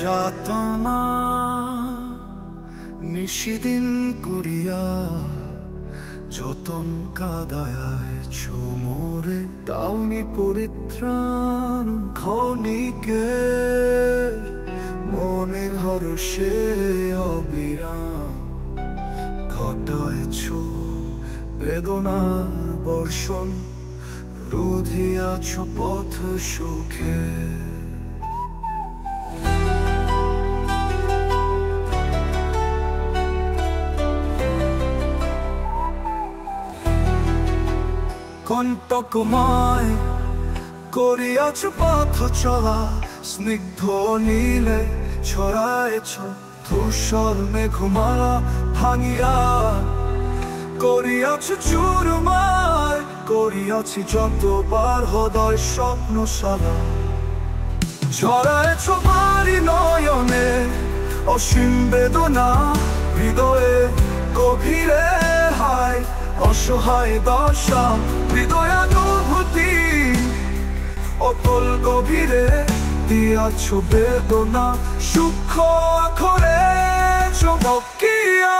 যাতনা নিশিদিন করিয়া যতন কাদায় মোরে দাউনি পরিত্রাণ ক্ষণিকে মনে হর্ষে অবিরাম ঘটায়ছ বেদনার বর্ষণ রুধিয়াছ পথ সুখে। কণ্টকময় করিয়াছ পথ চলা স্নিগ্ধ নীলে ছড়ায়েছ ধূসর মেঘমালা ভাঙিয়া করিয়াছ চুরমার করিয়াছি যতবার হৃদয় স্বপ্নশালা ছড়ায়েছ বাড়ি নয়নে অসীম বেদনা হৃদয়ে গভীরে হায় অসহায় দশা হৃদয়ানুভূতি অতল গভীরে দিয়াছ বেদনা সূক্ষ্ম আখরে চমকিয়া